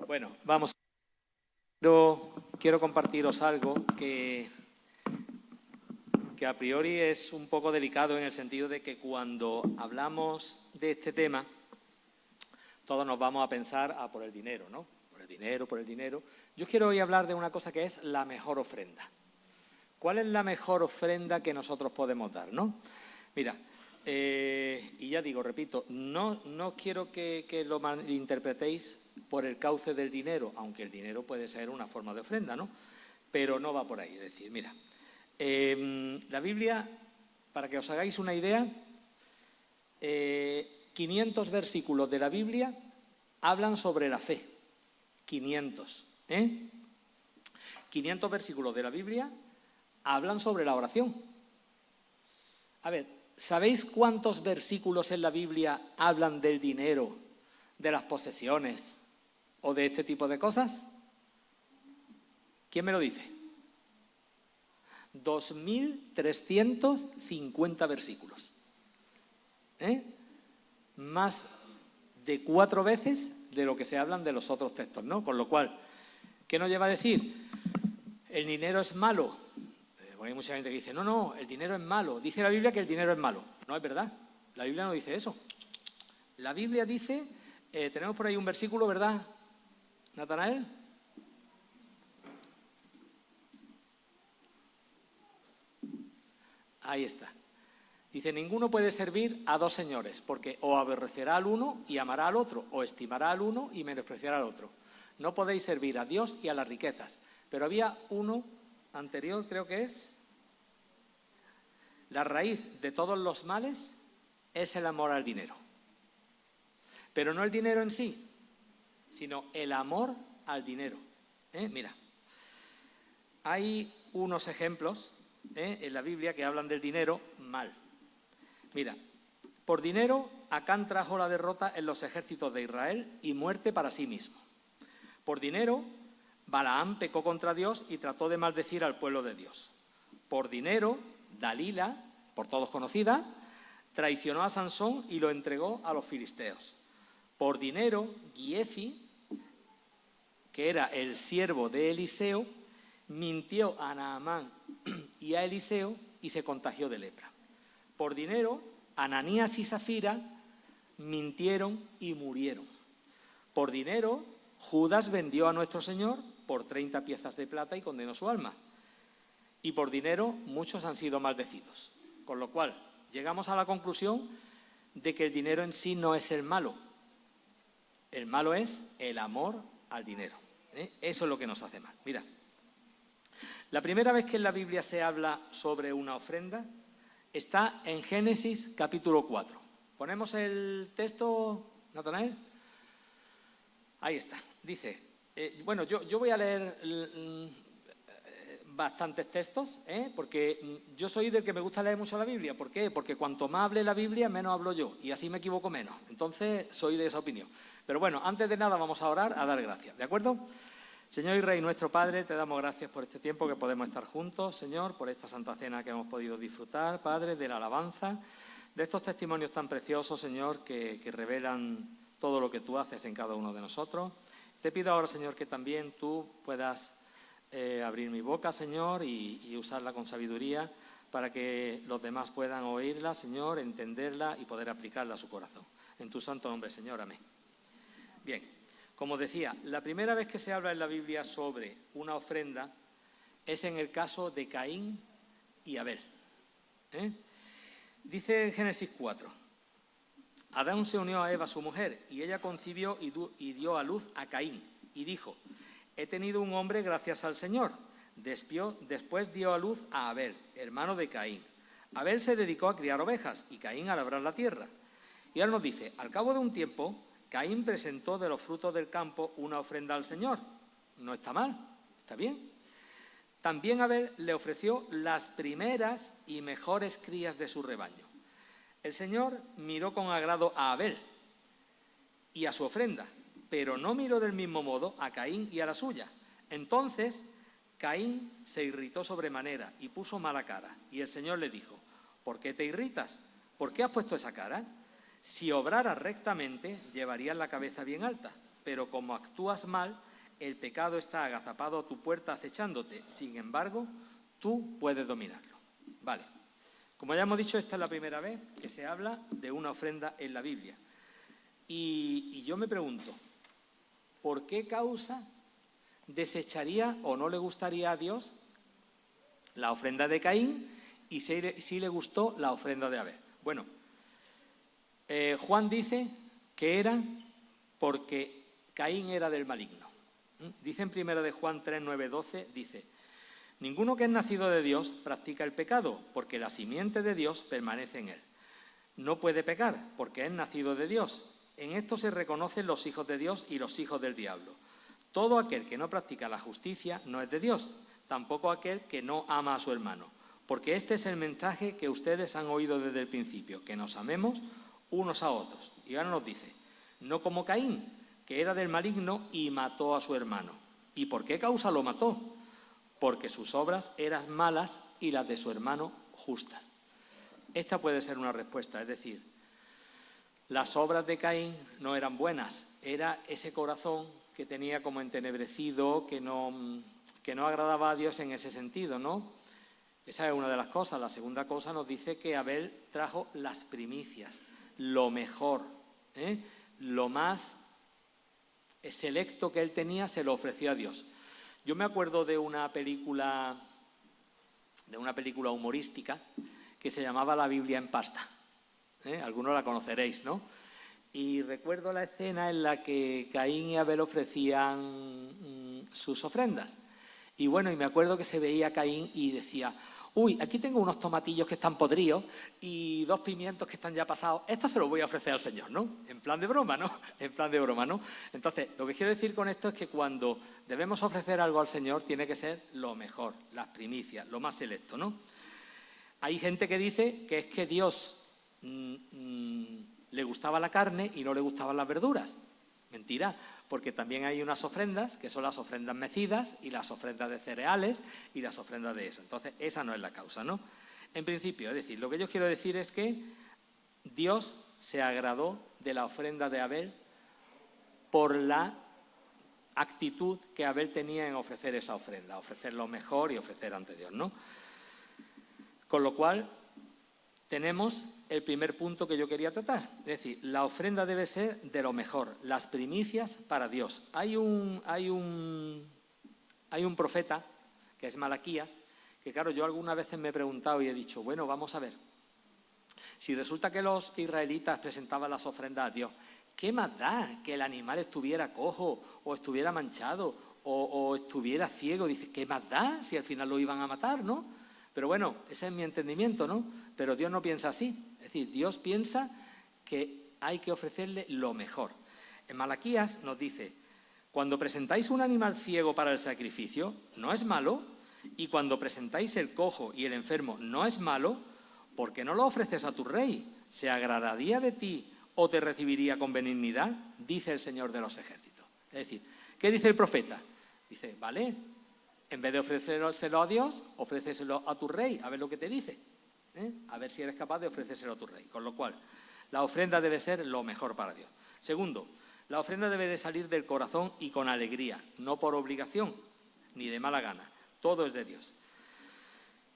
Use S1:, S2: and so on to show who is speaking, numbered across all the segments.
S1: Bueno, vamos. Quiero compartiros algo que a priori es un poco delicado en el sentido de que cuando hablamos de este tema, todos nos vamos a pensar por el dinero, ¿no? Por el dinero. Yo quiero hoy hablar de una cosa que es la mejor ofrenda. ¿Cuál es la mejor ofrenda que nosotros podemos dar, no? Mira, y ya digo, repito, no quiero que lo malinterpretéis por el cauce del dinero, aunque el dinero puede ser una forma de ofrenda, ¿no? Pero no va por ahí. Es decir, mira, la Biblia, para que os hagáis una idea, 500 versículos de la Biblia hablan sobre la fe. 500, 500 versículos de la Biblia hablan sobre la oración. A ver, ¿sabéis cuántos versículos en la Biblia hablan del dinero, de las posesiones o de este tipo de cosas? ¿Quién me lo dice? 2.350 versículos. Más de 4 veces de lo que se hablan de los otros textos, ¿no? Con lo cual, ¿qué nos lleva a decir? ¿El dinero es malo? Porque hay mucha gente que dice, no, el dinero es malo. Dice la Biblia que el dinero es malo. No es verdad. La Biblia no dice eso. La Biblia dice, tenemos por ahí un versículo, ¿verdad, Natanael? Ahí está. Dice, ninguno puede servir a dos señores, porque o aborrecerá al uno y amará al otro, o estimará al uno y menospreciará al otro. No podéis servir a Dios y a las riquezas. Pero había uno anterior, creo que es, la raíz de todos los males es el amor al dinero. Pero no el dinero en sí, sino el amor al dinero. Mira, hay unos ejemplos en la Biblia que hablan del dinero mal. Mira, por dinero Acán trajo la derrota en los ejércitos de Israel y muerte para sí mismo. Por dinero Balaam pecó contra Dios y trató de maldecir al pueblo de Dios. Por dinero Dalila, por todos conocida, traicionó a Sansón y lo entregó a los filisteos. Por dinero Giezi, que era el siervo de Eliseo, mintió a Naamán y a Eliseo y se contagió de lepra. Por dinero, Ananías y Safira mintieron y murieron. Por dinero, Judas vendió a nuestro Señor por 30 piezas de plata y condenó su alma. Y por dinero, muchos han sido maldecidos. Con lo cual, llegamos a la conclusión de que el dinero en sí no es el malo. El malo es el amor al dinero. Eso es lo que nos hace mal. Mira, la primera vez que en la Biblia se habla sobre una ofrenda está en Génesis capítulo 4. ¿Ponemos el texto, Natanael? Ahí está. Dice, bueno, yo voy a leer bastantes textos, porque yo soy del que me gusta leer mucho la Biblia. ¿Por qué? Porque cuanto más hable la Biblia, menos hablo yo, y así me equivoco menos. Entonces, soy de esa opinión. Pero bueno, antes de nada vamos a orar, a dar gracias, ¿de acuerdo? Señor y Rey nuestro Padre, te damos gracias por este tiempo que podemos estar juntos, Señor, por esta Santa Cena que hemos podido disfrutar, Padre, de la alabanza, de estos testimonios tan preciosos, Señor, que revelan todo lo que tú haces en cada uno de nosotros. Te pido ahora, Señor, que también tú puedas abrir mi boca, Señor, y usarla con sabiduría para que los demás puedan oírla, Señor, entenderla y poder aplicarla a su corazón. En tu santo nombre, Señor. Amén. Bien. Como decía, la primera vez que se habla en la Biblia sobre una ofrenda es en el caso de Caín y Abel. Dice en Génesis 4, Adán se unió a Eva, su mujer, y ella concibió y dio a luz a Caín, y dijo, he tenido un hombre gracias al Señor. Después dio a luz a Abel, hermano de Caín. Abel se dedicó a criar ovejas y Caín a labrar la tierra. Y ahora nos dice, al cabo de un tiempo, Caín presentó de los frutos del campo una ofrenda al Señor. No está mal, está bien. También Abel le ofreció las primeras y mejores crías de su rebaño. El Señor miró con agrado a Abel y a su ofrenda, pero no miró del mismo modo a Caín y a la suya. Entonces Caín se irritó sobremanera y puso mala cara. Y el Señor le dijo, ¿por qué te irritas? ¿Por qué has puesto esa cara? Si obraras rectamente, llevarías la cabeza bien alta, pero como actúas mal, el pecado está agazapado a tu puerta acechándote. Sin embargo, tú puedes dominarlo. Vale. Como ya hemos dicho, esta es la primera vez que se habla de una ofrenda en la Biblia. Y yo me pregunto, ¿por qué causa desecharía o no le gustaría a Dios la ofrenda de Caín y sí le gustó la ofrenda de Abel? Bueno, Juan dice que era porque Caín era del maligno. Dice en 1 de Juan 3, 9, 12, dice: ninguno que es nacido de Dios practica el pecado, porque la simiente de Dios permanece en él. No puede pecar, porque es nacido de Dios. En esto se reconocen los hijos de Dios y los hijos del diablo. Todo aquel que no practica la justicia no es de Dios, tampoco aquel que no ama a su hermano. Porque este es el mensaje que ustedes han oído desde el principio, que nos amemos unos a otros. Y ahora nos dice: no como Caín, que era del maligno y mató a su hermano. ¿Y por qué causa lo mató? Porque sus obras eran malas y las de su hermano justas. Esta puede ser una respuesta, es decir, las obras de Caín no eran buenas, era ese corazón que tenía como entenebrecido, que no agradaba a Dios en ese sentido, ¿no? Esa es una de las cosas. La segunda cosa nos dice que Abel trajo las primicias, lo mejor, lo más selecto que él tenía se lo ofreció a Dios. Yo me acuerdo de una película humorística que se llamaba La Biblia en pasta. Algunos la conoceréis, ¿no? Y recuerdo la escena en la que Caín y Abel ofrecían sus ofrendas. Y bueno, y me acuerdo que se veía a Caín y decía: uy, aquí tengo unos tomatillos que están podridos y 2 pimientos que están ya pasados. Esto se los voy a ofrecer al Señor, ¿no? En plan de broma, ¿no? En plan de broma, ¿no? Entonces, lo que quiero decir con esto es que cuando debemos ofrecer algo al Señor, tiene que ser lo mejor, las primicias, lo más selecto, ¿no? Hay gente que dice que es que Dios le gustaba la carne y no le gustaban las verduras. Mentira, porque también hay unas ofrendas que son las ofrendas mecidas y las ofrendas de cereales y las ofrendas de eso. Entonces, esa no es la causa, ¿no? En principio, es decir, lo que yo quiero decir es que Dios se agradó de la ofrenda de Abel por la actitud que Abel tenía en ofrecer esa ofrenda, ofrecer lo mejor y ofrecer ante Dios, ¿no? Con lo cual, tenemos el primer punto que yo quería tratar. Es decir, la ofrenda debe ser de lo mejor, las primicias para Dios. Hay un profeta, que es Malaquías, que claro, yo algunas veces me he preguntado y he dicho, bueno, vamos a ver, si resulta que los israelitas presentaban las ofrendas a Dios, ¿qué más da que el animal estuviera cojo o estuviera manchado o estuviera ciego? Dice, ¿qué más da si al final lo iban a matar, no? Pero bueno, ese es mi entendimiento, ¿no? Pero Dios no piensa así. Es decir, Dios piensa que hay que ofrecerle lo mejor. En Malaquías nos dice: cuando presentáis un animal ciego para el sacrificio, ¿no es malo? Y cuando presentáis el cojo y el enfermo, ¿no es malo? ¿Por qué no lo ofreces a tu rey? ¿Se agradaría de ti o te recibiría con benignidad? Dice el Señor de los ejércitos. Es decir, ¿qué dice el profeta? Dice, vale, en vez de ofrecérselo a Dios, ofréceselo a tu rey, a ver lo que te dice. A ver si eres capaz de ofrecérselo a tu rey. Con lo cual, la ofrenda debe ser lo mejor para Dios. Segundo, la ofrenda debe de salir del corazón y con alegría, no por obligación ni de mala gana. Todo es de Dios.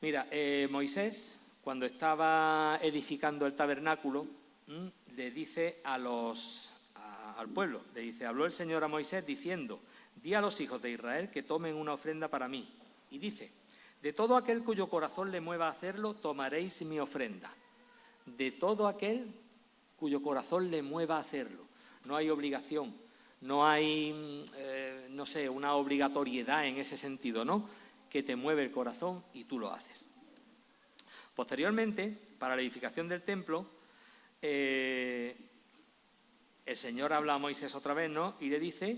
S1: Mira, Moisés, cuando estaba edificando el tabernáculo, le dice al pueblo, le dice, habló el Señor a Moisés diciendo: di a los hijos de Israel que tomen una ofrenda para mí. Y dice, de todo aquel cuyo corazón le mueva a hacerlo, tomaréis mi ofrenda. De todo aquel cuyo corazón le mueva a hacerlo. No hay obligación, no hay, una obligatoriedad en ese sentido, ¿no? Que te mueve el corazón y tú lo haces. Posteriormente, para la edificación del templo, el Señor habla a Moisés otra vez, ¿no? Y le dice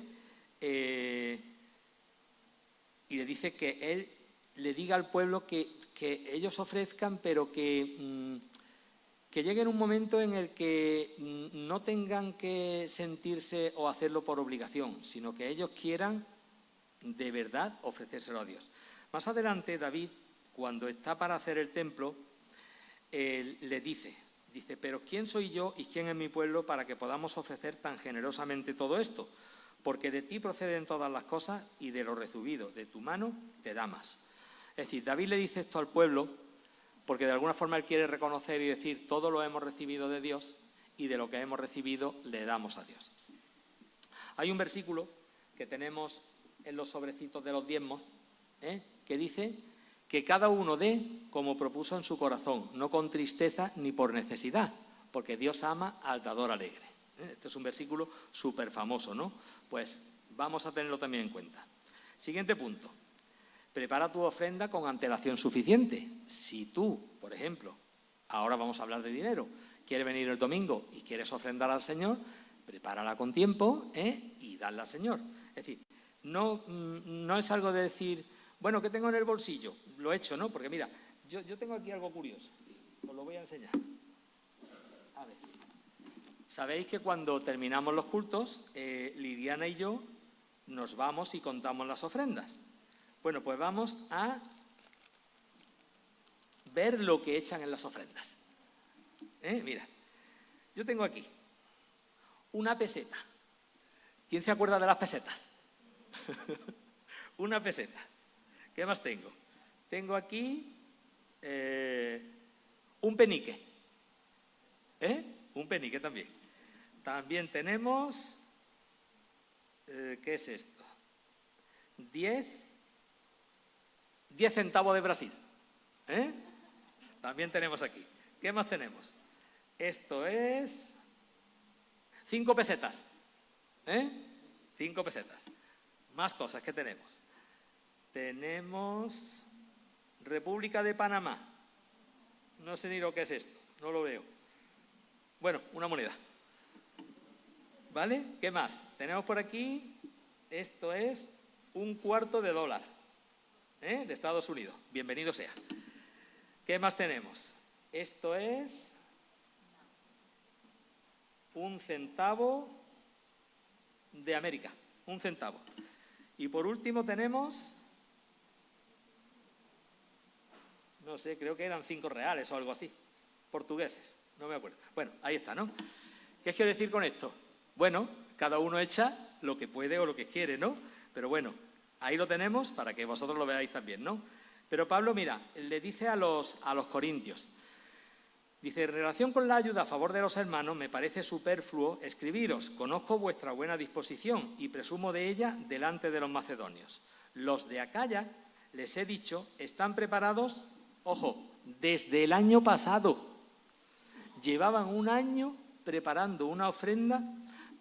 S1: que él le diga al pueblo que ellos ofrezcan, pero que llegue un momento en el que no tengan que sentirse o hacerlo por obligación, sino que ellos quieran de verdad ofrecérselo a Dios. Más adelante, David, cuando está para hacer el templo, le dice, pero ¿quién soy yo y quién es mi pueblo para que podamos ofrecer tan generosamente todo esto? porque de ti proceden todas las cosas y de lo recibido de tu mano te da más. Es decir, David le dice esto al pueblo porque de alguna forma él quiere reconocer y decir todo lo hemos recibido de Dios y de lo que hemos recibido le damos a Dios. Hay un versículo que tenemos en los sobrecitos de los diezmos, que dice que cada uno dé como propuso en su corazón, no con tristeza ni por necesidad, porque Dios ama al dador alegre. Este es un versículo súper famoso, ¿no? Pues vamos a tenerlo también en cuenta. Siguiente punto. Prepara tu ofrenda con antelación suficiente. Si tú, por ejemplo, ahora vamos a hablar de dinero, quieres venir el domingo y quieres ofrendar al Señor, prepárala con tiempo y dala al Señor. Es decir, no es algo de decir, bueno, ¿qué tengo en el bolsillo? Lo he hecho, ¿no? Porque mira, yo tengo aquí algo curioso. Os lo voy a enseñar. A ver. Sabéis que cuando terminamos los cultos, Liliana y yo nos vamos y contamos las ofrendas. Bueno, pues vamos a ver lo que echan en las ofrendas. Mira, yo tengo aquí una peseta. ¿Quién se acuerda de las pesetas? Una peseta. ¿Qué más tengo? Tengo aquí un penique. Un penique también. También tenemos, ¿qué es esto? 10 centavos de Brasil. También tenemos aquí. ¿Qué más tenemos? Esto es 5 pesetas. 5 pesetas. Más cosas que tenemos. Tenemos República de Panamá. No sé ni lo que es esto. No lo veo. Bueno, una moneda. ¿Vale? ¿Qué más? Tenemos por aquí, esto es $0,25 de Estados Unidos. Bienvenido sea. ¿Qué más tenemos? Esto es 1 centavo de América. 1 centavo. Y por último tenemos, no sé, creo que eran 5 reales o algo así. Portugueses, no me acuerdo. Bueno, ahí está, ¿no? ¿Qué quiero decir con esto? Bueno, cada uno echa lo que puede o lo que quiere, ¿no? Pero bueno, ahí lo tenemos para que vosotros lo veáis también, ¿no? Pero Pablo, mira, le dice a los corintios, dice, en relación con la ayuda a favor de los hermanos, me parece superfluo escribiros, conozco vuestra buena disposición y presumo de ella delante de los macedonios. Los de Acaya, les he dicho, están preparados, ojo, desde el año pasado. Llevaban 1 año preparando una ofrenda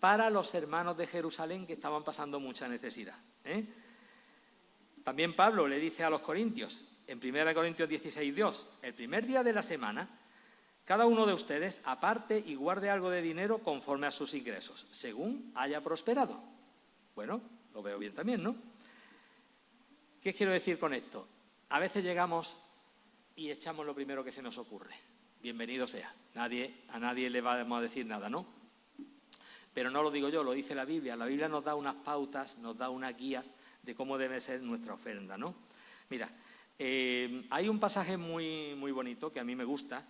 S1: para los hermanos de Jerusalén que estaban pasando mucha necesidad. También Pablo le dice a los corintios, en 1 Corintios 16:2, el primer día de la semana, cada uno de ustedes aparte y guarde algo de dinero conforme a sus ingresos, según haya prosperado. Bueno, lo veo bien también, ¿no? ¿Qué quiero decir con esto? A veces llegamos y echamos lo primero que se nos ocurre. Bienvenido sea. A nadie le vamos a decir nada, ¿no? Pero no lo digo yo, lo dice la Biblia. La Biblia nos da unas pautas, nos da unas guías de cómo debe ser nuestra ofrenda, ¿no? Mira, hay un pasaje muy, muy bonito que a mí me gusta,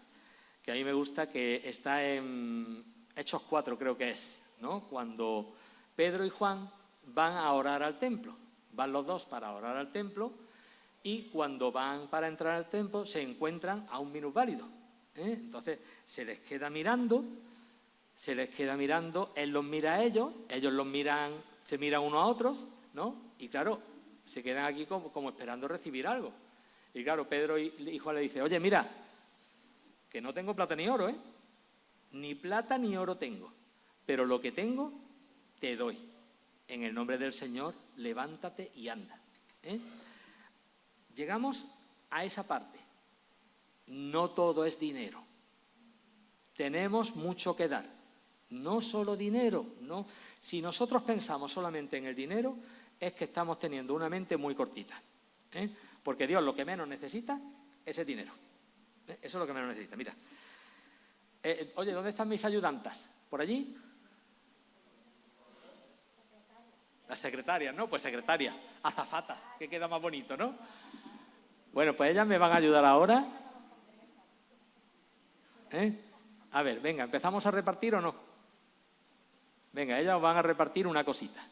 S1: que está en Hechos 4, creo que es, ¿no? Cuando Pedro y Juan van a orar al templo. Van los dos para orar al templo y cuando van para entrar al templo se encuentran a un minusválido. Entonces se les queda mirando, él los mira a ellos los miran, se miran unos a otros, ¿no? Y claro, se quedan aquí como esperando recibir algo. Y claro, Pedro y Juan le dicen, oye, mira, que no tengo plata ni oro, ni plata ni oro tengo, pero lo que tengo te doy. En el nombre del Señor, levántate y anda. Llegamos a esa parte. No todo es dinero. Tenemos mucho que dar. No solo dinero, no. Si nosotros pensamos solamente en el dinero, es que estamos teniendo una mente muy cortita. Porque Dios lo que menos necesita es el dinero. Eso es lo que menos necesita. Mira. Oye, ¿dónde están mis ayudantas? ¿Por allí? Las secretarias, ¿no? Pues secretarias, azafatas, que queda más bonito, ¿no? Bueno, pues ellas me van a ayudar ahora. A ver, venga, ¿empezamos a repartir o no? Venga, ellas os van a repartir una cosita.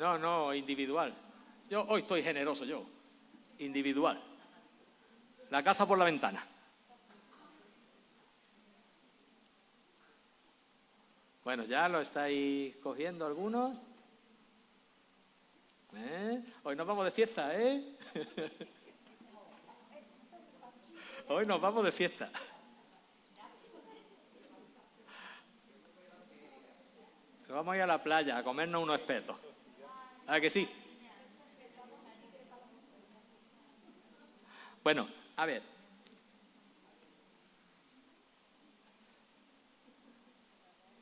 S1: No, individual. Yo hoy estoy generoso, yo. Individual. La casa por la ventana. Bueno, ya lo estáis cogiendo algunos. Hoy nos vamos de fiesta, ¿eh? Hoy nos vamos de fiesta. Vamos a ir a la playa a comernos unos espetos. ¿A que sí? Bueno, a ver.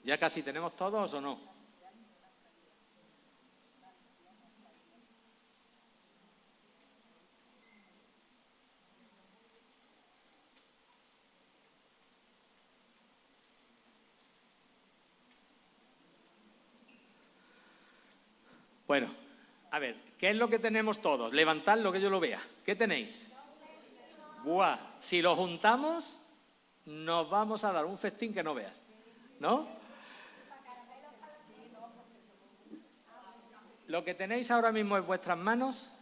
S1: ¿Ya casi tenemos todos o no? Bueno, a ver, ¿qué es lo que tenemos todos? Levantad lo que yo lo vea. ¿Qué tenéis? ¡Buah! Si lo juntamos, nos vamos a dar un festín que no veas, ¿no? Lo que tenéis ahora mismo en vuestras manos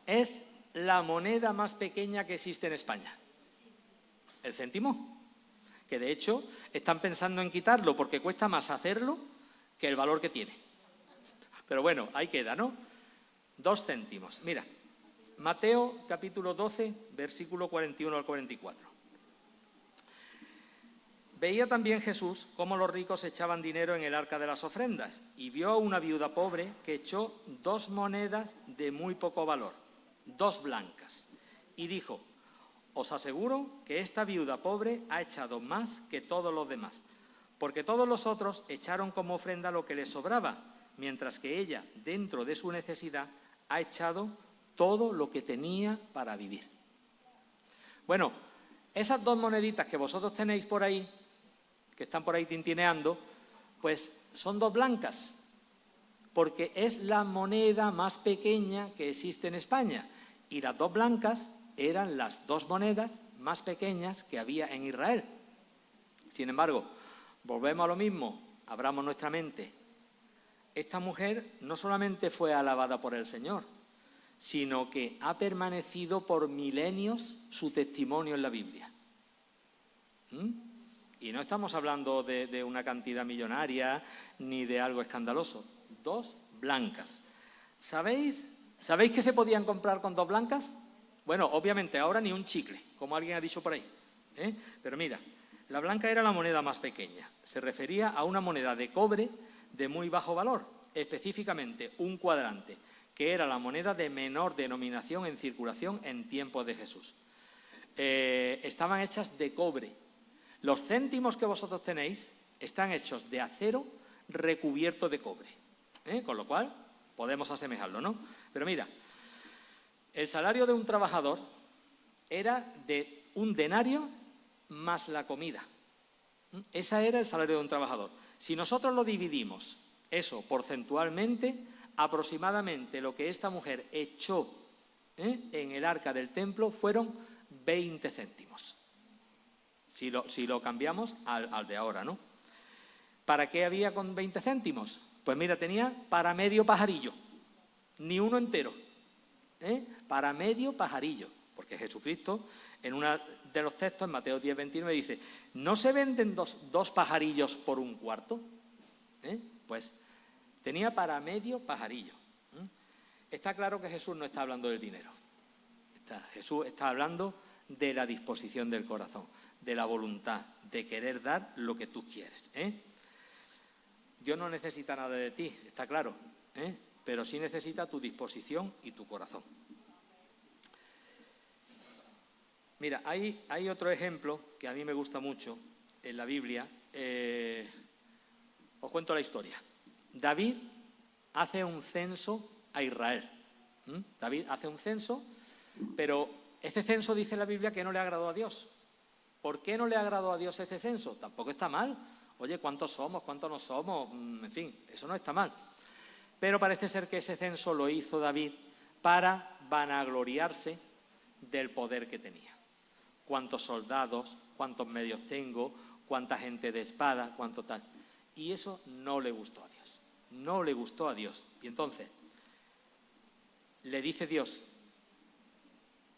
S1: es la moneda más pequeña que existe en España. El céntimo. Que de hecho están pensando en quitarlo porque cuesta más hacerlo que el valor que tiene. Pero bueno, ahí queda, ¿no? 2 céntimos. Mira, Mateo capítulo 12, versículo 41 al 44. Veía también Jesús cómo los ricos echaban dinero en el arca de las ofrendas y vio a una viuda pobre que echó 2 monedas de muy poco valor, 2 blancas, y dijo: os aseguro que esta viuda pobre ha echado más que todos los demás, porque todos los otros echaron como ofrenda lo que les sobraba, mientras que ella, dentro de su necesidad, ha echado todo lo que tenía para vivir. Bueno, esas 2 moneditas que vosotros tenéis por ahí, que están por ahí tintineando, pues son 2 blancas, porque es la moneda más pequeña que existe en España, y las 2 blancas eran las 2 monedas más pequeñas que había en Israel. Sin embargo, volvemos a lo mismo, abramos nuestra mente. Esta mujer no solamente fue alabada por el Señor, sino que ha permanecido por milenios su testimonio en la Biblia. Y no estamos hablando de una cantidad millonaria ni de algo escandaloso. 2 blancas. ¿Sabéis qué se podían comprar con 2 blancas? Bueno, obviamente ahora ni un chicle, como alguien ha dicho por ahí. Pero mira, la blanca era la moneda más pequeña. Se refería a una moneda de cobre de muy bajo valor, específicamente un cuadrante, que era la moneda de menor denominación en circulación en tiempos de Jesús. Estaban hechas de cobre. Los céntimos que vosotros tenéis están hechos de acero recubierto de cobre. Con lo cual, podemos asemejarlo, ¿no? Pero mira, el salario de un trabajador era de 1 denario más la comida. Ese era el salario de un trabajador. Si nosotros lo dividimos, eso porcentualmente, aproximadamente lo que esta mujer echó en el arca del templo fueron 20 céntimos. Si lo cambiamos al de ahora, ¿no? ¿Para qué había con 20 céntimos? Pues mira, tenía para medio pajarillo, ni uno entero. Para medio pajarillo, porque Jesucristo en uno de los textos, en Mateo 10, 29, dice: ¿no se venden dos pajarillos por 1/4? Pues tenía para medio pajarillo. Está claro que Jesús no está hablando del dinero. Jesús está hablando de la disposición del corazón, de la voluntad, de querer dar lo que tú quieres. Dios no necesita nada de ti, está claro, pero sí necesita tu disposición y tu corazón. Mira, hay otro ejemplo que a mí me gusta mucho en la Biblia. Os cuento la historia. David hace un censo a Israel. David hace un censo, pero ese censo dice la Biblia que no le agradó a Dios. ¿Por qué no le agradó a Dios ese censo? Tampoco está mal. Oye, ¿cuántos somos? ¿Cuántos no somos? En fin, eso no está mal. Pero parece ser que ese censo lo hizo David para vanagloriarse del poder que tenía. ¿Cuántos soldados? ¿Cuántos medios tengo? ¿Cuánta gente de espada? ¿Cuánto tal? Y eso no le gustó a Dios. No le gustó a Dios. Y entonces, le dice Dios,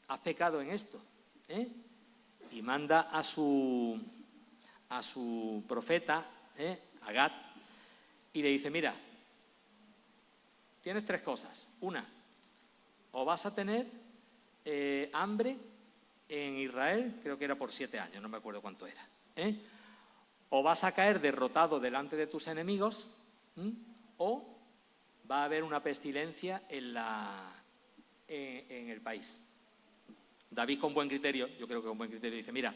S1: has pecado en esto, y manda a su profeta, a Gad, y le dice, mira, tienes 3 cosas. Una, o vas a tener hambre en Israel, creo que era por 7 años, no me acuerdo cuánto era, o vas a caer derrotado delante de tus enemigos, o va a haber una pestilencia en el país. David, con buen criterio, yo creo que con buen criterio, dice, mira,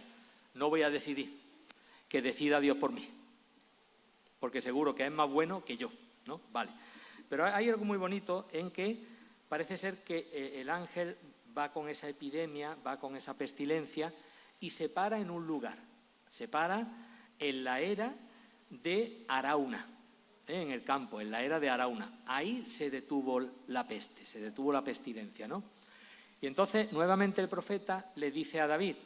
S1: no voy a decidir, que decida Dios por mí, porque seguro que es más bueno que yo, ¿no? Vale. Pero hay algo muy bonito en que parece ser que el ángel va con esa epidemia, va con esa pestilencia y se para en un lugar, se para en la era de Arauna, en el campo, en la era de Arauna. Ahí se detuvo la peste, se detuvo la pestilencia, ¿no? Y entonces nuevamente el profeta le dice a David,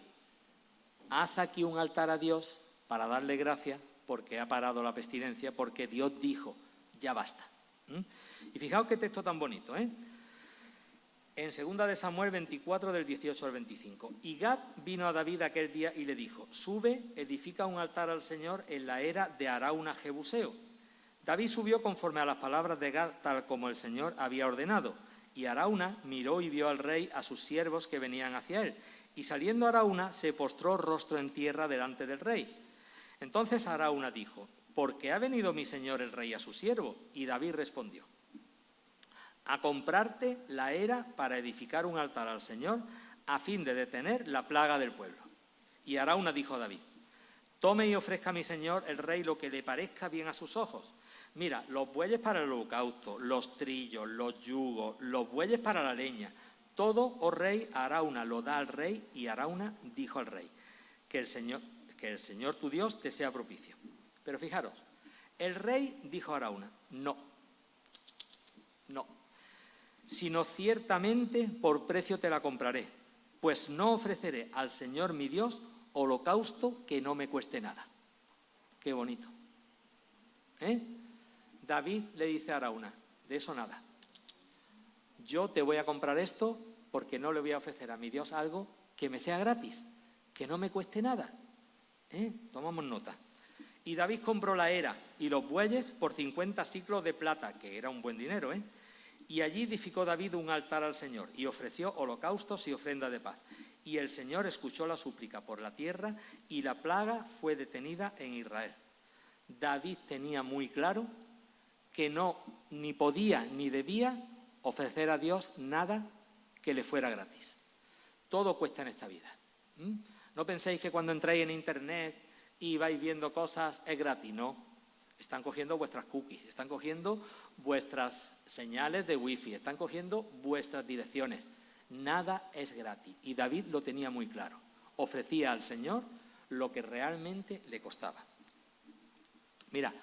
S1: haz aquí un altar a Dios para darle gracias porque ha parado la pestilencia, porque Dios dijo, ya basta. Y fijaos qué texto tan bonito, En 2 de Samuel 24, del 18 al 25. Y Gad vino a David aquel día y le dijo, sube, edifica un altar al Señor en la era de Arauna Jebuseo. David subió conforme a las palabras de Gad, tal como el Señor había ordenado. Y Arauna miró y vio al rey, a sus siervos que venían hacia él. Y saliendo Arauna, se postró rostro en tierra delante del rey. Entonces Arauna dijo, ¿por qué ha venido mi señor el rey a su siervo? Y David respondió, a comprarte la era para edificar un altar al Señor, a fin de detener la plaga del pueblo. Y Arauna dijo a David, tome y ofrezca a mi señor el rey lo que le parezca bien a sus ojos. Mira, los bueyes para el holocausto, los trillos, los yugos, los bueyes para la leña, todo, oh rey, Arauna lo da al rey. Y Arauna dijo al rey, que el Señor tu Dios te sea propicio. Pero fijaros, el rey dijo a Arauna, no, sino ciertamente por precio te la compraré, pues no ofreceré al Señor mi Dios holocausto que no me cueste nada. Qué bonito. David le dice a Arauna, de eso nada. Yo te voy a comprar esto porque no le voy a ofrecer a mi Dios algo que me sea gratis, que no me cueste nada. Tomamos nota. Y David compró la era y los bueyes por 50 siclos de plata, que era un buen dinero, Y allí edificó David un altar al Señor y ofreció holocaustos y ofrenda de paz. Y el Señor escuchó la súplica por la tierra y la plaga fue detenida en Israel. David tenía muy claro que no ni podía ni debía ofrecer a Dios nada que le fuera gratis. Todo cuesta en esta vida. No penséis que cuando entráis en internet y vais viendo cosas es gratis, no. Están cogiendo vuestras cookies, están cogiendo vuestras señales de wifi, están cogiendo vuestras direcciones. Nada es gratis. Y David lo tenía muy claro. Ofrecía al Señor lo que realmente le costaba. Mira,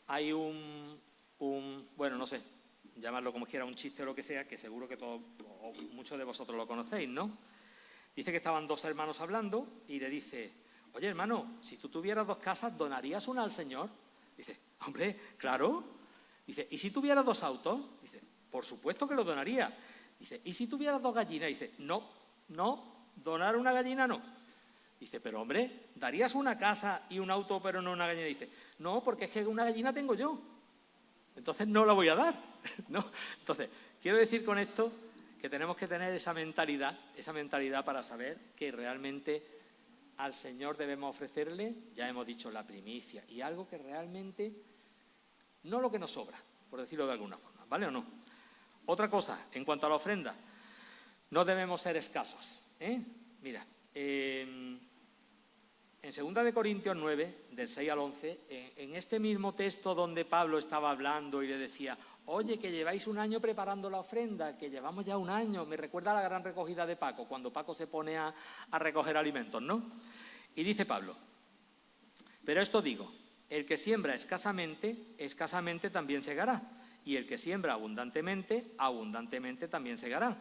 S1: hay bueno, no sé, llamarlo como quiera, un chiste o lo que sea, que seguro que todos o muchos de vosotros lo conocéis, ¿no? Dice que estaban 2 hermanos hablando y le dice, oye, hermano, si tú tuvieras 2 casas, ¿donarías una al Señor? Dice, hombre, claro. Dice, ¿y si tuvieras 2 autos? Dice, por supuesto que lo donaría. Dice, ¿y si tuvieras 2 gallinas? Dice, no, donar una gallina no. Dice, pero hombre, ¿darías una casa y un auto pero no una gallina? Dice, no, porque es que una gallina tengo yo. Entonces no la voy a dar. ¿No? Entonces, quiero decir con esto que tenemos que tener esa mentalidad para saber que realmente al Señor debemos ofrecerle, ya hemos dicho, la primicia y algo que realmente, no lo que nos sobra, por decirlo de alguna forma, ¿vale o no? Otra cosa, en cuanto a la ofrenda, no debemos ser escasos. Mira, en 2 de Corintios 9, del 6 al 11, en este mismo texto donde Pablo estaba hablando y le decía, oye, que lleváis un año preparando la ofrenda, que llevamos ya un año, me recuerda a la gran recogida de Paco, cuando Paco se pone a recoger alimentos, ¿no? Y dice Pablo, pero esto digo, el que siembra escasamente, escasamente también segará, y el que siembra abundantemente, abundantemente también segará.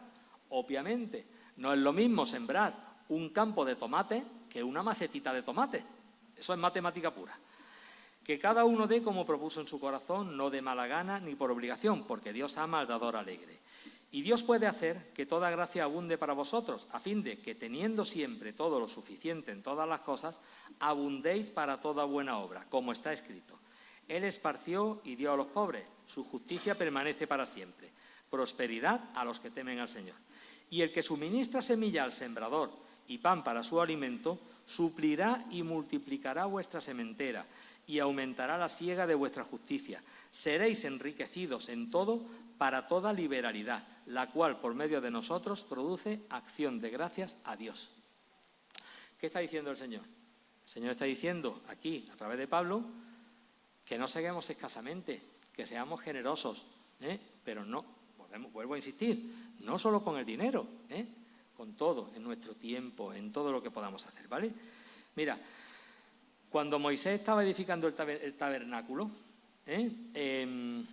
S1: Obviamente, no es lo mismo sembrar un campo de tomate que una macetita de tomate. Eso es matemática pura. Que cada uno dé como propuso en su corazón, no de mala gana ni por obligación, porque Dios ama al dador alegre. Y Dios puede hacer que toda gracia abunde para vosotros, a fin de que, teniendo siempre todo lo suficiente en todas las cosas, abundéis para toda buena obra, como está escrito. Él esparció y dio a los pobres, su justicia permanece para siempre. Prosperidad a los que temen al Señor. Y el que suministra semilla al sembrador y pan para su alimento, suplirá y multiplicará vuestra sementera y aumentará la siega de vuestra justicia. Seréis enriquecidos en todo para toda liberalidad, la cual por medio de nosotros produce acción de gracias a Dios. ¿Qué está diciendo el Señor? El Señor está diciendo aquí, a través de Pablo, que no seguimos escasamente, que seamos generosos, pero no, vuelvo a insistir, no solo con el dinero, con todo, en nuestro tiempo, en todo lo que podamos hacer, ¿vale? Mira, cuando Moisés estaba edificando el tabernáculo, él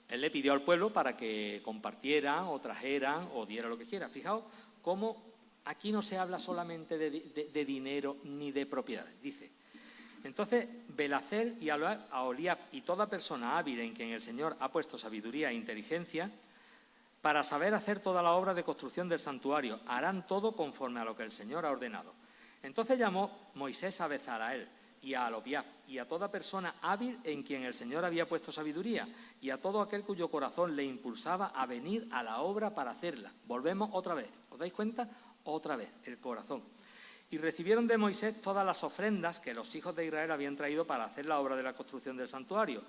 S1: le pidió al pueblo para que compartieran o trajeran o diera lo que quiera. Fijaos cómo aquí no se habla solamente de dinero ni de propiedades, dice. Entonces, Belacel y Aholiab y toda persona hábil en quien el Señor ha puesto sabiduría e inteligencia, para saber hacer toda la obra de construcción del santuario, harán todo conforme a lo que el Señor ha ordenado. Entonces llamó Moisés a Bezaleel y a Aholiab y a toda persona hábil en quien el Señor había puesto sabiduría y a todo aquel cuyo corazón le impulsaba a venir a la obra para hacerla. Volvemos otra vez, ¿os dais cuenta? Otra vez, el corazón. Y recibieron de Moisés todas las ofrendas que los hijos de Israel habían traído para hacer la obra de la construcción del santuario.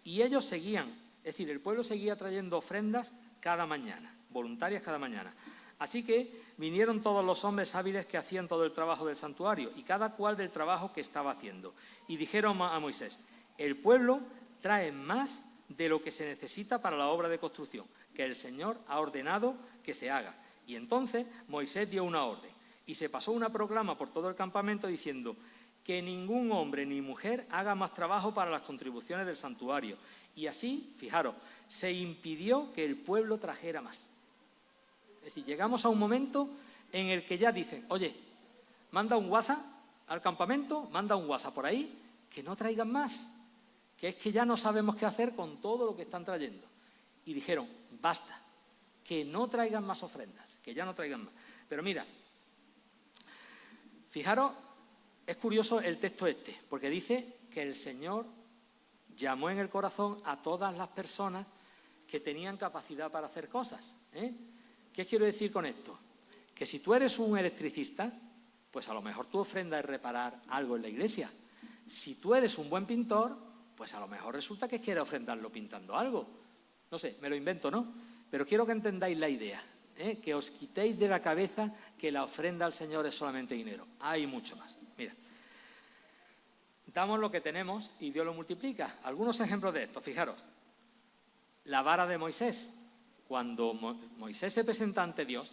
S1: Y ellos seguían, es decir, el pueblo seguía trayendo ofrendas cada mañana, voluntarias cada mañana. Así que vinieron todos los hombres hábiles que hacían todo el trabajo del santuario, y cada cual del trabajo que estaba haciendo. Y dijeron a Moisés: el pueblo trae más de lo que se necesita para la obra de construcción, que el Señor ha ordenado que se haga. Y entonces Moisés dio una orden, y se pasó una proclama por todo el campamento diciendo: que ningún hombre ni mujer haga más trabajo para las contribuciones del santuario. Y así, fijaros, se impidió que el pueblo trajera más. Es decir, llegamos a un momento en el que ya dicen: oye, manda un WhatsApp al campamento, manda un WhatsApp por ahí, que no traigan más, que es que ya no sabemos qué hacer con todo lo que están trayendo. Y dijeron: basta, que no traigan más ofrendas, que ya no traigan más. Pero mira, fijaros, es curioso el texto este, porque dice que el Señor llamó en el corazón a todas las personas que tenían capacidad para hacer cosas. ¿Qué quiero decir con esto? Que si tú eres un electricista, pues a lo mejor tu ofrenda es reparar algo en la iglesia. Si tú eres un buen pintor, pues a lo mejor resulta que quieres ofrendarlo pintando algo. No sé, me lo invento, ¿no? Pero quiero que entendáis la idea, que os quitéis de la cabeza que la ofrenda al Señor es solamente dinero. Hay mucho más. Mira, damos lo que tenemos y Dios lo multiplica. Algunos ejemplos de esto, fijaros. La vara de Moisés. Cuando Moisés se presenta ante Dios,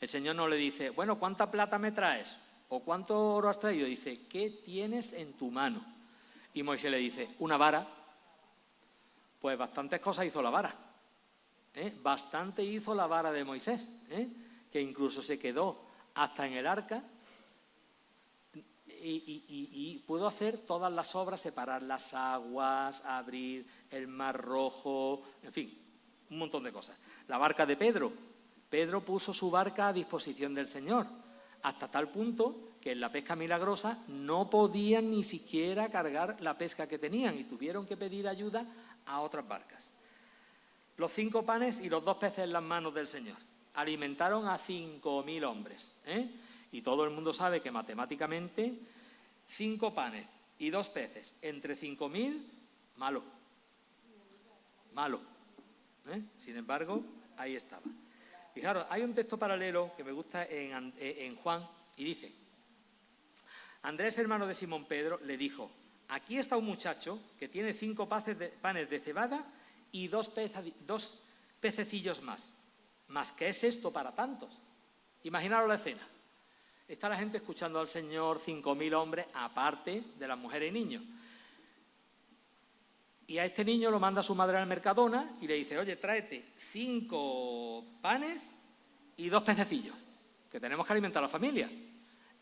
S1: el Señor no le dice: bueno, ¿cuánta plata me traes? ¿O cuánto oro has traído? Dice: ¿qué tienes en tu mano? Y Moisés le dice: una vara. Pues bastantes cosas hizo la vara. Bastante hizo la vara de Moisés, que incluso se quedó hasta en el arca y pudo hacer todas las obras: separar las aguas, abrir el mar Rojo, en fin, un montón de cosas. La barca de Pedro. Pedro puso su barca a disposición del Señor, hasta tal punto que en la pesca milagrosa no podían ni siquiera cargar la pesca que tenían y tuvieron que pedir ayuda a otras barcas. Los 5 panes y los 2 peces en las manos del Señor alimentaron a 5.000 hombres. Y todo el mundo sabe que matemáticamente 5 panes y 2 peces entre 5.000, malo. Sin embargo, ahí estaba. Fijaros, hay un texto paralelo que me gusta en Juan y dice: Andrés, hermano de Simón Pedro, le dijo: aquí está un muchacho que tiene 5 panes de cebada y 2 pececillos más. ¿Mas qué es esto para tantos? Imaginaros la escena. Está la gente escuchando al Señor, 5.000 hombres, aparte de las mujeres y niños. Y a este niño lo manda su madre al Mercadona y le dice: oye, tráete 5 panes y 2 pececillos, que tenemos que alimentar a la familia.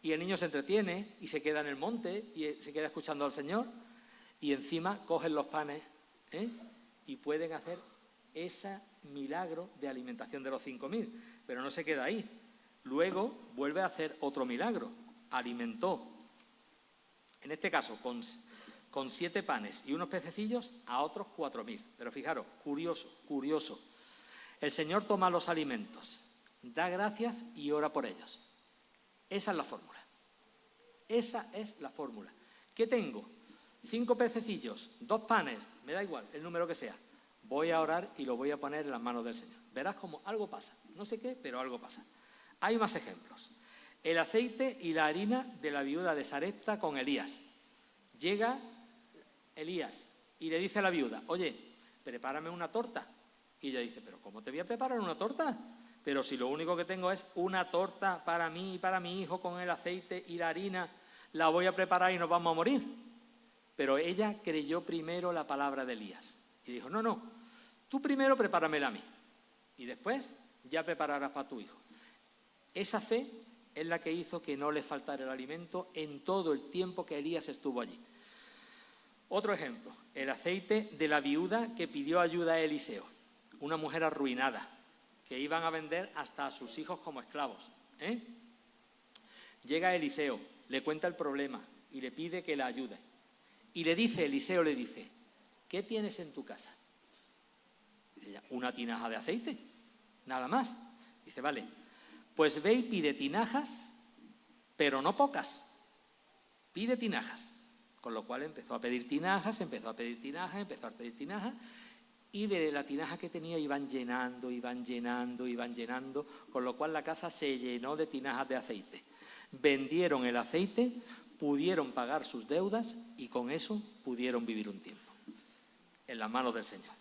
S1: Y el niño se entretiene y se queda en el monte y se queda escuchando al Señor, y encima cogen los panes y pueden hacer ese milagro de alimentación de los 5.000. Pero no se queda ahí. Luego vuelve a hacer otro milagro. Alimentó, en este caso, con 7 panes y unos pececillos, a otros 4.000. Pero fijaros, curioso. El Señor toma los alimentos, da gracias y ora por ellos. Esa es la fórmula. Esa es la fórmula. ¿Qué tengo? 5 pececillos, 2 panes, me da igual, el número que sea. Voy a orar y lo voy a poner en las manos del Señor. Verás cómo algo pasa. No sé qué, pero algo pasa. Hay más ejemplos. El aceite y la harina de la viuda de Sarepta con Elías. Llega Elías y le dice a la viuda, oye, prepárame una torta. Y ella dice, pero ¿cómo te voy a preparar una torta? Pero si lo único que tengo es una torta para mí y para mi hijo con el aceite y la harina, la voy a preparar y nos vamos a morir. Pero ella creyó primero la palabra de Elías. Y dijo, no, tú primero prepáramela a mí. Y después ya prepararás para tu hijo. Esa fe es la que hizo que no le faltara el alimento en todo el tiempo que Elías estuvo allí. Otro ejemplo, el aceite de la viuda que pidió ayuda a Eliseo. Una mujer arruinada, que iban a vender hasta a sus hijos como esclavos. Llega Eliseo, le cuenta el problema y le pide que la ayude. Y Eliseo le dice, ¿qué tienes en tu casa? Dice ella, una tinaja de aceite, nada más. Dice, vale, pues ve y pide tinajas, pero no pocas. Pide tinajas. Con lo cual empezó a pedir tinajas, y de la tinaja que tenía iban llenando, con lo cual la casa se llenó de tinajas de aceite. Vendieron el aceite, pudieron pagar sus deudas y con eso pudieron vivir un tiempo en las manos del Señor.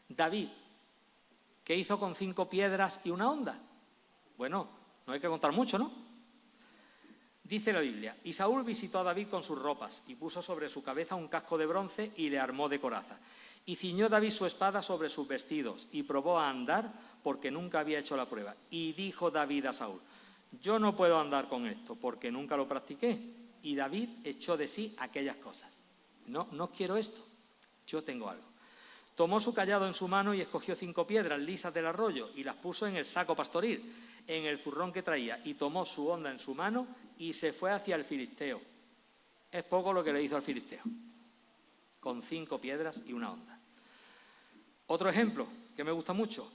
S1: David, ¿qué hizo con 5 piedras y una honda? Bueno, no hay que contar mucho, ¿no? Dice la Biblia, y Saúl visitó a David con sus ropas y puso sobre su cabeza un casco de bronce y le armó de coraza. Y ciñó David su espada sobre sus vestidos y probó a andar porque nunca había hecho la prueba. Y dijo David a Saúl, yo no puedo andar con esto porque nunca lo practiqué. Y David echó de sí aquellas cosas. No quiero esto, yo tengo algo. Tomó su cayado en su mano y escogió 5 piedras lisas del arroyo y las puso en el saco pastoril, en el zurrón que traía, y tomó su honda en su mano y se fue hacia el filisteo. Es poco lo que le hizo al filisteo, con 5 piedras y una honda. Otro ejemplo que me gusta mucho,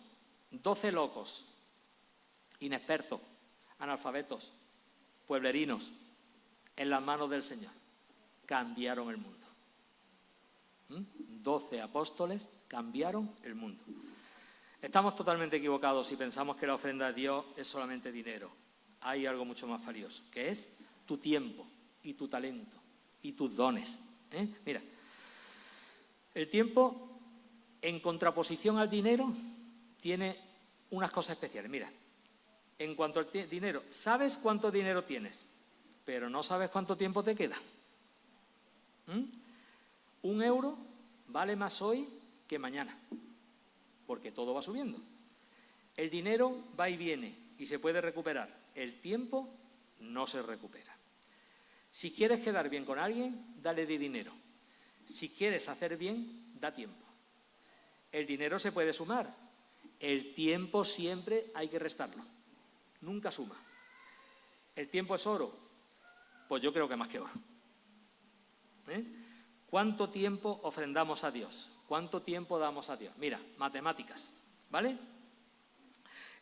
S1: 12 locos, inexpertos, analfabetos, pueblerinos, en las manos del Señor, cambiaron el mundo. 12 apóstoles cambiaron el mundo. Estamos totalmente equivocados si pensamos que la ofrenda a Dios es solamente dinero. Hay algo mucho más valioso, que es tu tiempo y tu talento y tus dones. Mira, el tiempo, en contraposición al dinero, tiene unas cosas especiales. Mira, en cuanto al dinero, sabes cuánto dinero tienes, pero no sabes cuánto tiempo te queda. 1 euro vale más hoy que mañana, porque todo va subiendo. El dinero va y viene y se puede recuperar. El tiempo no se recupera. Si quieres quedar bien con alguien, dale de dinero. Si quieres hacer bien, da tiempo. El dinero se puede sumar. El tiempo siempre hay que restarlo. Nunca suma. ¿El tiempo es oro? Pues yo creo que más que oro. ¿Cuánto tiempo ofrendamos a Dios? ¿Cuánto tiempo damos a Dios? Mira, matemáticas, ¿vale?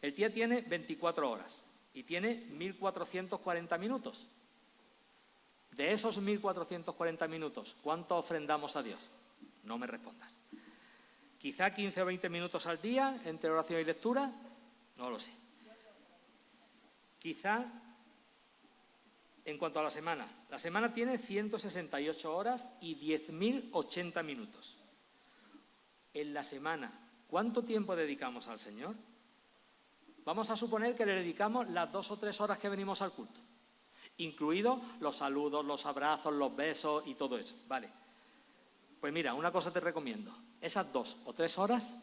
S1: El día tiene 24 horas y tiene 1.440 minutos. De esos 1.440 minutos, ¿cuánto ofrendamos a Dios? No me respondas. Quizá 15 o 20 minutos al día entre oración y lectura, no lo sé. Quizá, en cuanto a la semana tiene 168 horas y 10.080 minutos. En la semana, ¿cuánto tiempo dedicamos al Señor? Vamos a suponer que le dedicamos las 2 o 3 horas que venimos al culto, incluidos los saludos, los abrazos, los besos y todo eso, ¿vale? Pues mira, una cosa te recomiendo, esas 2 o 3 horas,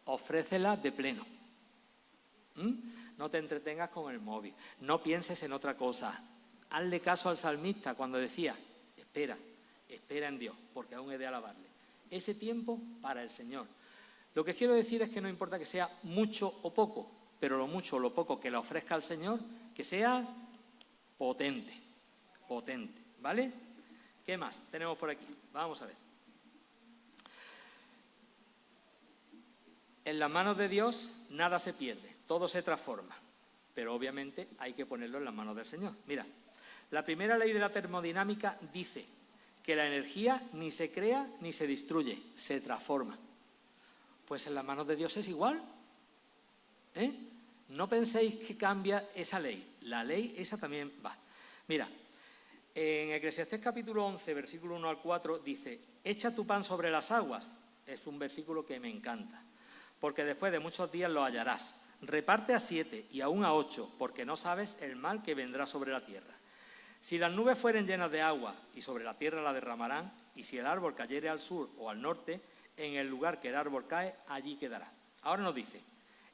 S1: ofrécelas de pleno. No te entretengas con el móvil, no pienses en otra cosa. Hazle caso al salmista cuando decía, espera en Dios, porque aún he de alabarle. Ese tiempo para el Señor. Lo que quiero decir es que no importa que sea mucho o poco, pero lo mucho o lo poco que le ofrezca al Señor, que sea potente, potente, ¿vale? ¿Qué más tenemos por aquí? Vamos a ver. En las manos de Dios nada se pierde, todo se transforma, pero obviamente hay que ponerlo en las manos del Señor. Mira, la primera ley de la termodinámica dice que la energía ni se crea ni se destruye, se transforma. Pues en las manos de Dios es igual, ¿eh? No penséis que cambia esa ley, la ley esa también va. Mira, en Eclesiastés capítulo 11, versículo 1 al 4, dice: echa tu pan sobre las aguas. Es un versículo que me encanta, porque después de muchos días lo hallarás. Reparte a 7 y aún a 8, porque no sabes el mal que vendrá sobre la tierra. Si las nubes fueren llenas de agua y sobre la tierra la derramarán, y si el árbol cayere al sur o al norte, en el lugar que el árbol cae, allí quedará. Ahora nos dice: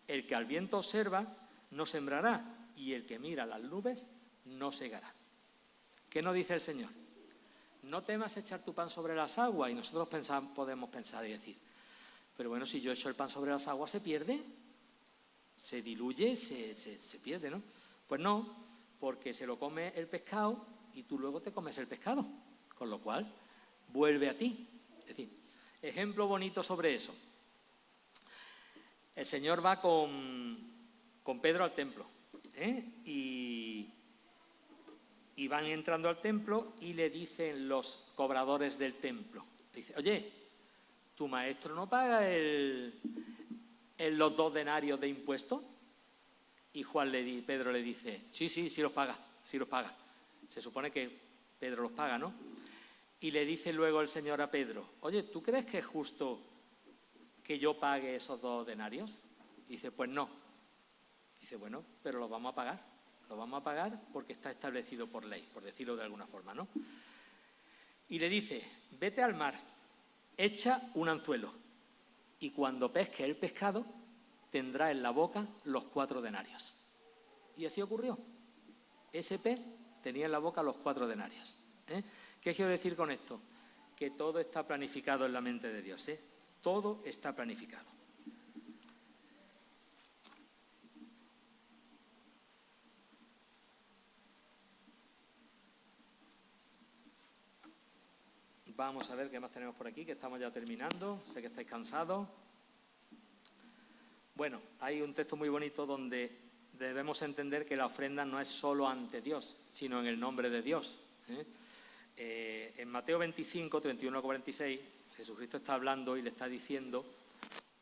S1: el que al viento observa no sembrará, y el que mira las nubes no segará. ¿Qué nos dice el Señor? No temas echar tu pan sobre las aguas. Y nosotros podemos pensar y decir: pero bueno, si yo echo el pan sobre las aguas, ¿se pierde? ¿Se diluye? ¿Se pierde, no? Pues no, porque se lo come el pescado y tú luego te comes el pescado, con lo cual vuelve a ti. Es decir, ejemplo bonito sobre eso. El Señor va con Pedro al templo, y van entrando al templo y le dicen los cobradores del templo, le dice: oye, ¿tu maestro no paga los 2 denarios de impuestos? Y Pedro le dice: sí los paga, sí los paga. Se supone que Pedro los paga, ¿no? Y le dice luego el Señor a Pedro: oye, ¿tú crees que es justo que yo pague esos 2 denarios? Y dice: pues no. Dice: bueno, pero los vamos a pagar. Los vamos a pagar porque está establecido por ley, por decirlo de alguna forma, ¿no? Y le dice: vete al mar, echa un anzuelo, y cuando pesque el pescado, tendrá en la boca los 4 denarios. Y así ocurrió. Ese pez tenía en la boca los 4 denarios. ¿Qué quiero decir con esto? Que todo está planificado en la mente de Dios, Todo está planificado. Vamos a ver qué más tenemos por aquí, que estamos ya terminando. Sé que estáis cansados. Bueno, hay un texto muy bonito donde debemos entender que la ofrenda no es solo ante Dios, sino en el nombre de Dios. En Mateo 25, 31 a 46, Jesucristo está hablando y le está diciendo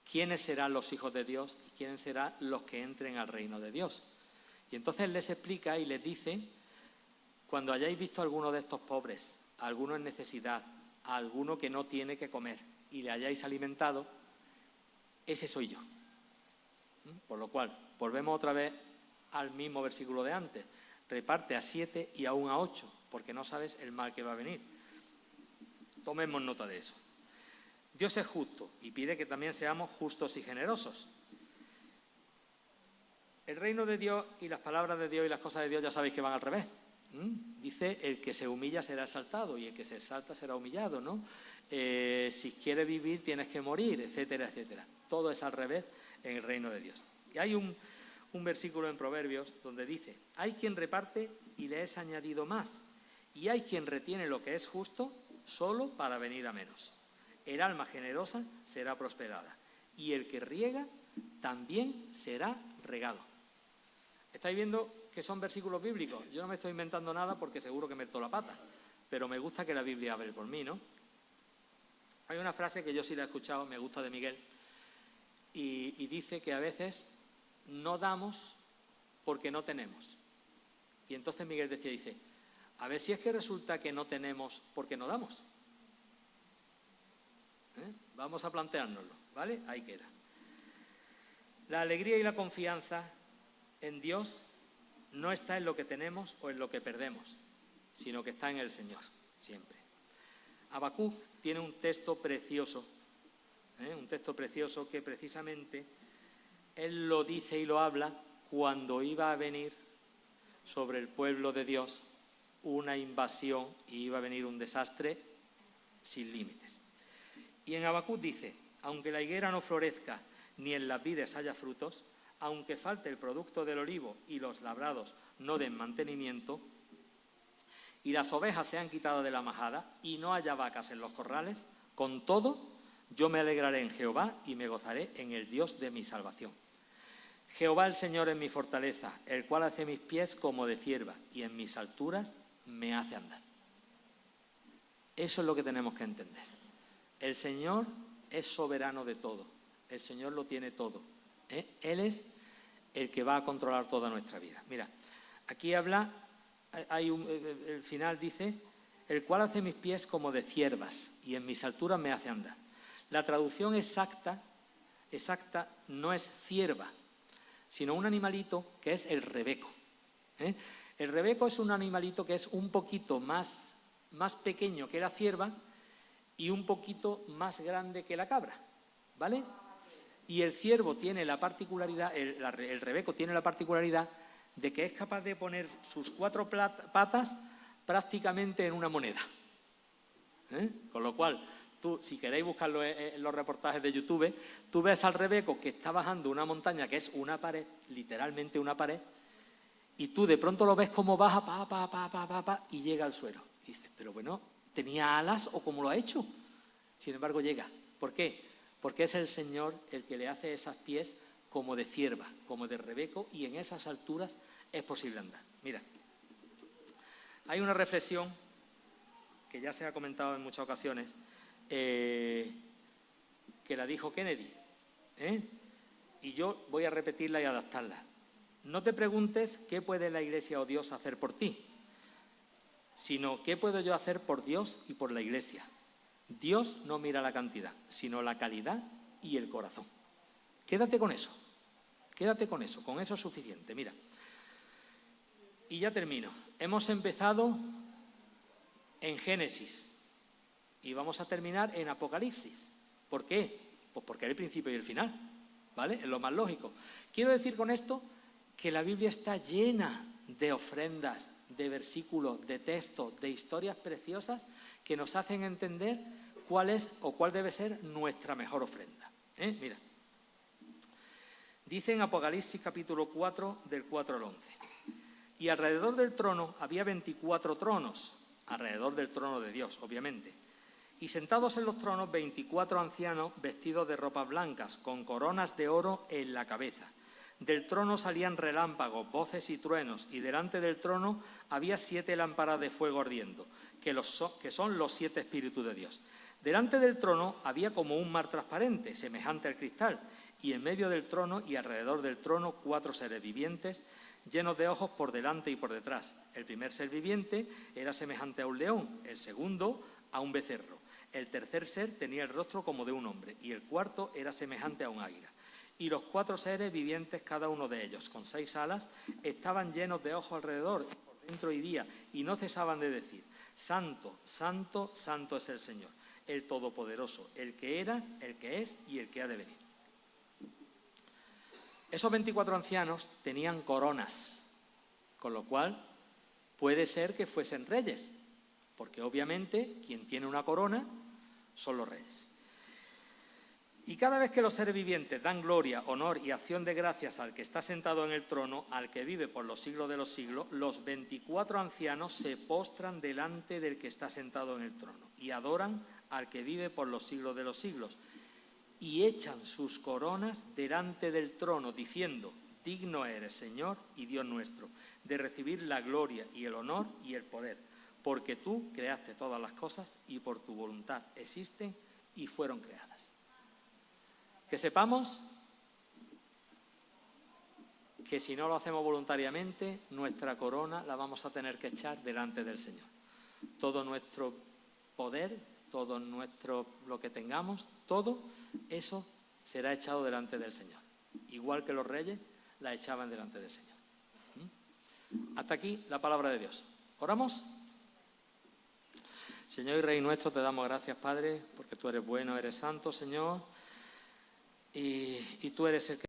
S1: quiénes serán los hijos de Dios y quiénes serán los que entren al reino de Dios. Y entonces les explica y les dice: cuando hayáis visto a alguno de estos pobres, a alguno en necesidad, a alguno que no tiene que comer, y le hayáis alimentado, ese soy yo. Por lo cual, volvemos otra vez al mismo versículo de antes: reparte a 7 y aún a 8, porque no sabes el mal que va a venir. Tomemos nota de eso. Dios es justo y pide que también seamos justos y generosos. El reino de Dios y las palabras de Dios y las cosas de Dios ya sabéis que van al revés. Dice: el que se humilla será exaltado y el que se exalta será humillado, ¿no? Si quieres vivir tienes que morir, etcétera, etcétera. Todo es al revés en el reino de Dios. Y hay un versículo en Proverbios donde dice: hay quien reparte y le es añadido más, y hay quien retiene lo que es justo solo para venir a menos. El alma generosa será prosperada, y el que riega también será regado. ¿Estáis viendo que son versículos bíblicos? Yo no me estoy inventando nada porque seguro que meto la pata, pero me gusta que la Biblia hable por mí, ¿no? Hay una frase que yo sí la he escuchado, me gusta, de Miguel, y dice que a veces no damos porque no tenemos. Y entonces Miguel dice: a ver si es que resulta que no tenemos porque no damos. Vamos a planteárnoslo, ¿vale? Ahí queda. La alegría y la confianza en Dios no está en lo que tenemos o en lo que perdemos, sino que está en el Señor, siempre. Habacuc tiene un texto precioso, que precisamente él lo dice y lo habla cuando iba a venir sobre el pueblo de Dios una invasión y iba a venir un desastre sin límites. Y en Habacuc dice: aunque la higuera no florezca, ni en las vides haya frutos, aunque falte el producto del olivo y los labrados no den mantenimiento, y las ovejas sean quitadas de la majada y no haya vacas en los corrales, con todo yo me alegraré en Jehová y me gozaré en el Dios de mi salvación. Jehová el Señor es mi fortaleza, el cual hace mis pies como de cierva y en mis alturas me hace andar. Eso es lo que tenemos que entender. El Señor es soberano de todo, el Señor lo tiene todo. Él es el que va a controlar toda nuestra vida. Mira, aquí habla, el final dice, el cual hace mis pies como de ciervas y en mis alturas me hace andar. La traducción exacta no es cierva, sino un animalito que es el rebeco. El rebeco es un animalito que es un poquito más pequeño que la cierva y un poquito más grande que la cabra, ¿vale? Y el ciervo tiene la particularidad, el rebeco tiene la particularidad de que es capaz de poner sus 4 patas prácticamente en una moneda. Con lo cual, tú, si queréis buscarlo en los reportajes de YouTube, tú ves al rebeco que está bajando una montaña que es una pared, literalmente una pared, y tú de pronto lo ves como baja, y llega al suelo. Y dices, pero bueno, ¿tenía alas o cómo lo ha hecho? Sin embargo, llega. ¿Por qué? Porque es el Señor el que le hace esas pies como de cierva, como de rebeco, y en esas alturas es posible andar. Mira, hay una reflexión que ya se ha comentado en muchas ocasiones, que la dijo Kennedy, y yo voy a repetirla y adaptarla. No te preguntes qué puede la Iglesia o Dios hacer por ti, sino qué puedo yo hacer por Dios y por la Iglesia. Dios no mira la cantidad, sino la calidad y el corazón. Quédate con eso, con eso es suficiente. Mira, y ya termino. Hemos empezado en Génesis y vamos a terminar en Apocalipsis. ¿Por qué? Pues porque es el principio y el final, ¿vale? Es lo más lógico. Quiero decir con esto que la Biblia está llena de ofrendas, de versículos, de textos, de historias preciosas que nos hacen entender cuál es o cuál debe ser nuestra mejor ofrenda. Mira, dice en Apocalipsis capítulo 4, del 4 al 11. Y alrededor del trono había 24 tronos, alrededor del trono de Dios, obviamente. Y sentados en los tronos 24 ancianos vestidos de ropas blancas, con coronas de oro en la cabeza. Del trono salían relámpagos, voces y truenos, y delante del trono había 7 lámparas de fuego ardiendo, que son los 7 espíritus de Dios. Delante del trono había como un mar transparente, semejante al cristal, y en medio del trono y alrededor del trono 4 seres vivientes, llenos de ojos por delante y por detrás. El primer ser viviente era semejante a un león, el segundo a un becerro. El tercer ser tenía el rostro como de un hombre, y el cuarto era semejante a un águila. Y los 4 seres vivientes, cada uno de ellos, con 6 alas, estaban llenos de ojos alrededor, por dentro y día, y no cesaban de decir, Santo, Santo, Santo es el Señor, el Todopoderoso, el que era, el que es y el que ha de venir. Esos 24 ancianos tenían coronas, con lo cual puede ser que fuesen reyes, porque obviamente quien tiene una corona son los reyes. Y cada vez que los seres vivientes dan gloria, honor y acción de gracias al que está sentado en el trono, al que vive por los siglos de los siglos, los 24 ancianos se postran delante del que está sentado en el trono y adoran al que vive por los siglos de los siglos y echan sus coronas delante del trono diciendo, digno eres, Señor y Dios nuestro, de recibir la gloria y el honor y el poder, porque tú creaste todas las cosas y por tu voluntad existen y fueron creadas. Que sepamos que si no lo hacemos voluntariamente, nuestra corona la vamos a tener que echar delante del Señor. Todo nuestro poder, todo lo que tengamos, todo eso será echado delante del Señor. Igual que los reyes la echaban delante del Señor. Hasta aquí la palabra de Dios. ¿Oramos? Señor y Rey nuestro, te damos gracias, Padre, porque tú eres bueno, eres santo, Señor, y tú eres el que